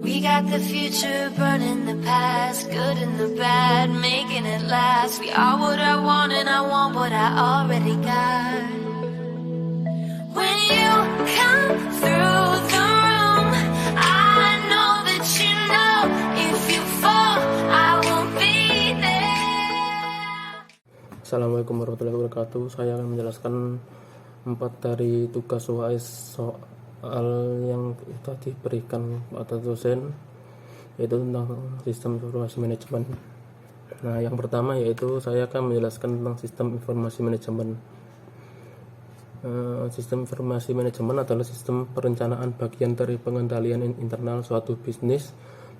We got the future burning the past, good and the bad, making it last. We are what I want and I want what I already got. When you come through the room, I know that you know if you fall, I won't be there. Assalamualaikum warahmatullahi wabarakatuh. Saya akan menjelaskan 4 dari tugas UAS soal yang tadi diberikan pada dosen, yaitu tentang sistem informasi manajemen. Nah, yang pertama yaitu saya akan menjelaskan tentang sistem informasi manajemen. Sistem informasi manajemen adalah sistem perencanaan bagian dari pengendalian internal suatu bisnis,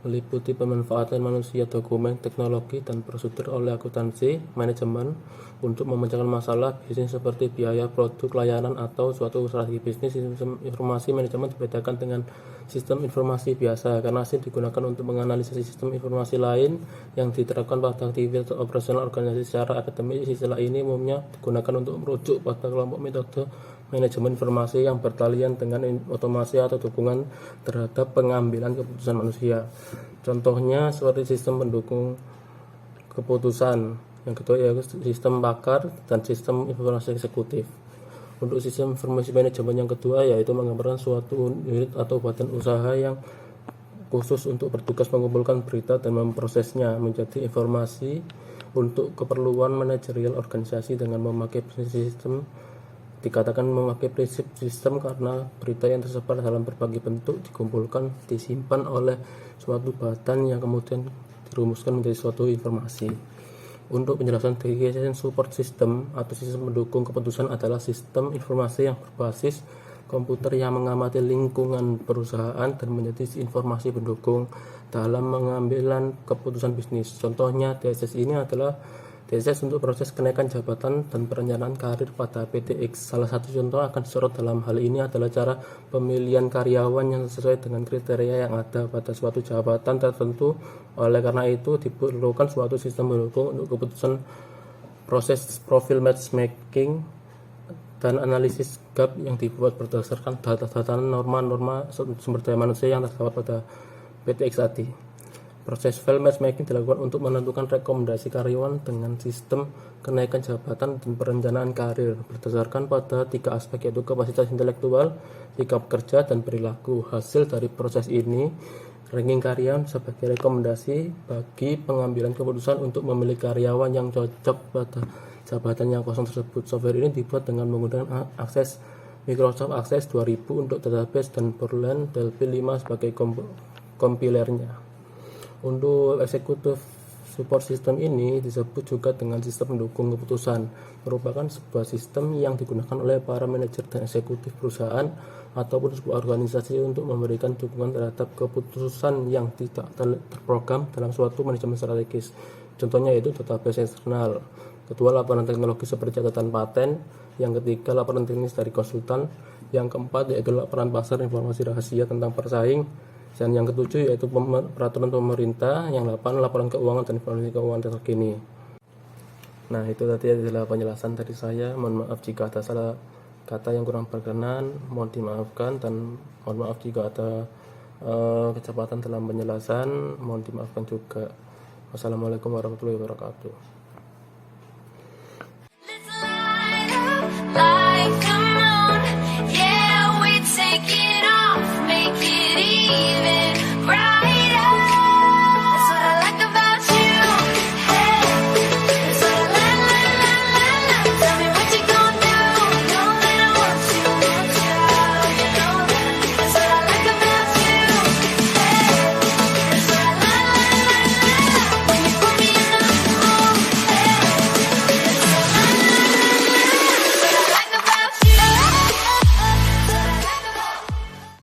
meliputi pemanfaatan manusia, dokumen, teknologi, dan prosedur oleh akuntansi manajemen untuk memecahkan masalah bisnis seperti biaya, produk, layanan, atau suatu strategi bisnis. Sistem informasi manajemen dibedakan dengan sistem informasi biasa karena asing digunakan untuk menganalisis sistem informasi lain yang diterapkan pada aktivitas operasional organisasi secara akademis. Istilah ini umumnya digunakan untuk merujuk pada kelompok metode manajemen informasi yang bertalian dengan otomasi atau dukungan terhadap pengambilan keputusan manusia. Contohnya seperti sistem pendukung keputusan. Yang kedua yaitu sistem pakar dan sistem informasi eksekutif. Untuk sistem informasi manajemen yang kedua yaitu menggambarkan suatu unit atau badan usaha yang khusus untuk bertugas mengumpulkan berita dan memprosesnya menjadi informasi untuk keperluan manajerial organisasi dengan memakai sistem. Dikatakan memakai prinsip sistem karena berita yang tersebar dalam berbagai bentuk dikumpulkan, disimpan oleh suatu badan yang kemudian dirumuskan menjadi suatu informasi. Untuk penjelasan delegation support system atau sistem pendukung keputusan adalah sistem informasi yang berbasis komputer yang mengamati lingkungan perusahaan dan menjadi informasi pendukung dalam pengambilan keputusan bisnis. Contohnya DSS ini adalah DSS untuk proses kenaikan jabatan dan perencanaan karir pada PTX. Salah satu contoh akan disorot dalam hal ini adalah cara pemilihan karyawan yang sesuai dengan kriteria yang ada pada suatu jabatan tertentu. Oleh karena itu diperlukan suatu sistem pendukung untuk keputusan proses profil matchmaking dan analisis gap yang dibuat berdasarkan data-data norma-norma sumber daya manusia yang terdapat pada PTX tadi. Proses file matchmaking dilakukan untuk menentukan rekomendasi karyawan dengan sistem kenaikan jabatan dan perencanaan karir berdasarkan pada 3 aspek yaitu kapasitas intelektual, sikap kerja, dan perilaku. Hasil dari proses ini, ranking karyawan sebagai rekomendasi bagi pengambilan keputusan untuk memilih karyawan yang cocok pada jabatan yang kosong tersebut. Software ini dibuat dengan menggunakan akses Microsoft Access 2000 untuk database dan Borland Delphi 5 sebagai kompilernya. Untuk executive support system ini disebut juga dengan sistem pendukung keputusan, merupakan sebuah sistem yang digunakan oleh para manajer dan eksekutif perusahaan ataupun sebuah organisasi untuk memberikan dukungan terhadap keputusan yang tidak terprogram dalam suatu manajemen strategis. Contohnya yaitu database eksternal. Kedua, laporan teknologi seperti catatan paten. Yang ketiga, laporan teknis dari konsultan. Yang keempat yaitu laporan pasar informasi rahasia tentang persaing. Dan yang ketujuh yaitu peraturan pemerintah. Yang 8 laporan keuangan dan informasi keuangan terkini. Nah, itu tadi adalah penjelasan dari saya. Mohon maaf jika ada salah kata yang kurang berkenan, mohon dimaafkan, dan mohon maaf jika ada kecepatan dalam penjelasan, mohon dimaafkan juga. Wassalamualaikum warahmatullahi wabarakatuh.